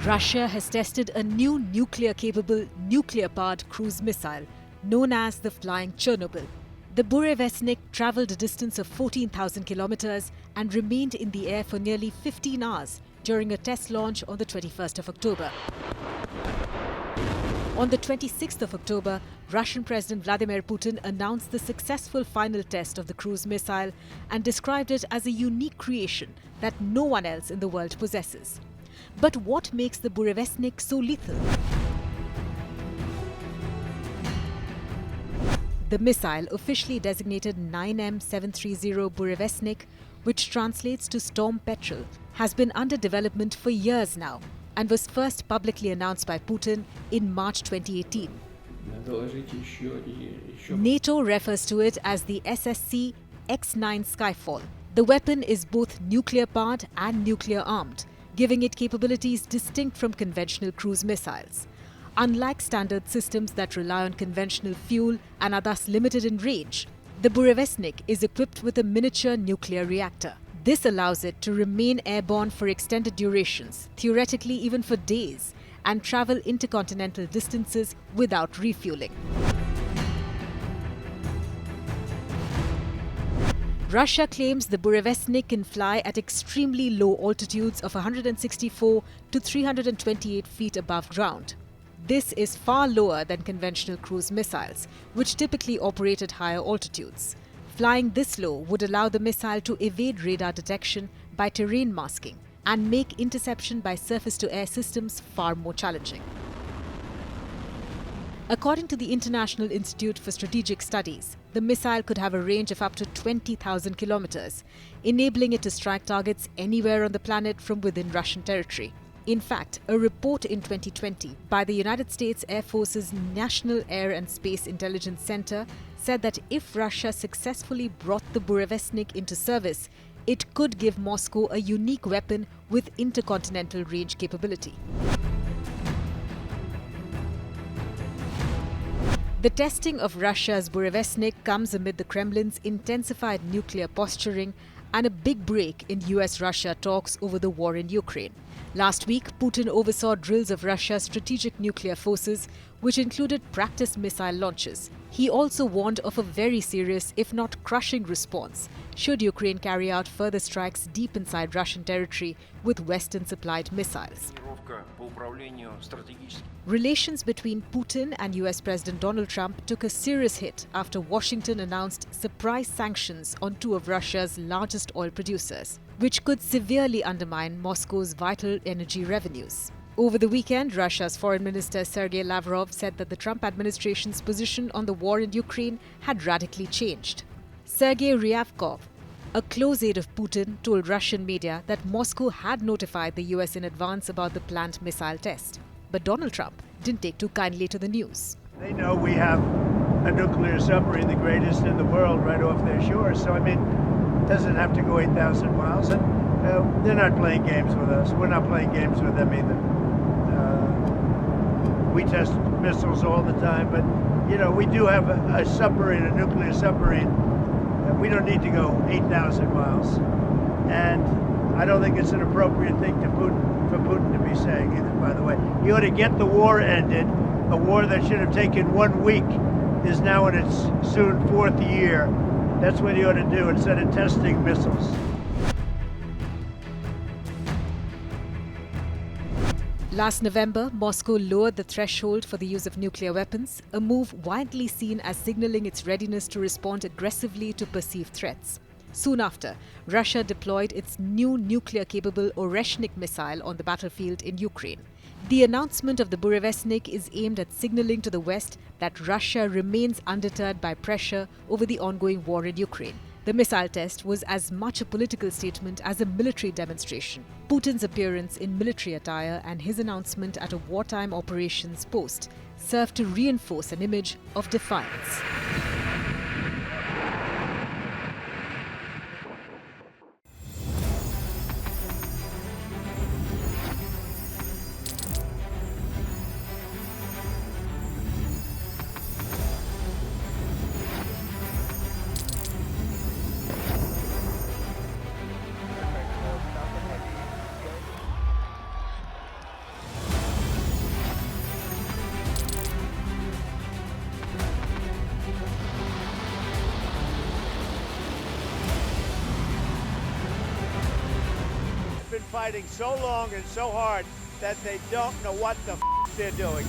Russia has tested a new nuclear-capable, nuclear-powered cruise missile known as the Flying Chernobyl. The Burevestnik travelled a distance of 14,000 kilometers and remained in the air for nearly 15 hours during a test launch on the 21st of October. On the 26th of October, Russian President Vladimir Putin announced the successful final test of the cruise missile and described it as a unique creation that no one else in the world possesses. But what makes the Burevestnik so lethal? The missile, officially designated 9M730 Burevestnik, which translates to Storm Petrel, has been under development for years now and was first publicly announced by Putin in March 2018. NATO refers to it as the SSC X-9 Skyfall. The weapon is both nuclear-powered and nuclear-armed, giving it capabilities distinct from conventional cruise missiles. Unlike standard systems that rely on conventional fuel and are thus limited in range, the Burevestnik is equipped with a miniature nuclear reactor. This allows it to remain airborne for extended durations, theoretically even for days, and travel intercontinental distances without refueling. Russia claims the Burevestnik can fly at extremely low altitudes of 164 to 328 feet above ground. This is far lower than conventional cruise missiles, which typically operate at higher altitudes. Flying this low would allow the missile to evade radar detection by terrain masking and make interception by surface-to-air systems far more challenging. According to the International Institute for Strategic Studies, the missile could have a range of up to 20,000 kilometers, enabling it to strike targets anywhere on the planet from within Russian territory. In fact, a report in 2020 by the United States Air Force's National Air and Space Intelligence Center said that if Russia successfully brought the Burevestnik into service, it could give Moscow a unique weapon with intercontinental range capability. The testing of Russia's Burevestnik comes amid the Kremlin's intensified nuclear posturing and a big break in US-Russia talks over the war in Ukraine. Last week, Putin oversaw drills of Russia's strategic nuclear forces, which included practice missile launches. He also warned of a very serious, if not crushing, response should Ukraine carry out further strikes deep inside Russian territory with Western-supplied missiles. Relations between Putin and US President Donald Trump took a serious hit after Washington announced surprise sanctions on two of Russia's largest oil producers, which could severely undermine Moscow's vital energy revenues. Over the weekend, Russia's Foreign Minister Sergei Lavrov said that the Trump administration's position on the war in Ukraine had radically changed. Sergei Ryabkov, a close aide of Putin, told Russian media that Moscow had notified the US in advance about the planned missile test. But Donald Trump didn't take too kindly to the news. They know we have a nuclear submarine, the greatest in the world, right off their shores. So, it doesn't have to go 8,000 miles. And they're not playing games with us. We're not playing games with them either. We test missiles all the time, but, we do have a submarine, a nuclear submarine. We don't need to go 8,000 miles. And I don't think it's an appropriate thing for Putin to be saying either, by the way. He ought to get the war ended. A war that should have taken 1 week is now in its soon fourth year. That's what he ought to do instead of testing missiles. Last November, Moscow lowered the threshold for the use of nuclear weapons, a move widely seen as signaling its readiness to respond aggressively to perceived threats. Soon after, Russia deployed its new nuclear-capable Oreshnik missile on the battlefield in Ukraine. The announcement of the Burevestnik is aimed at signaling to the West that Russia remains undeterred by pressure over the ongoing war in Ukraine. The missile test was as much a political statement as a military demonstration. Putin's appearance in military attire and his announcement at a wartime operations post served to reinforce an image of defiance. been fighting so long and so hard that they don't know what the they're doing.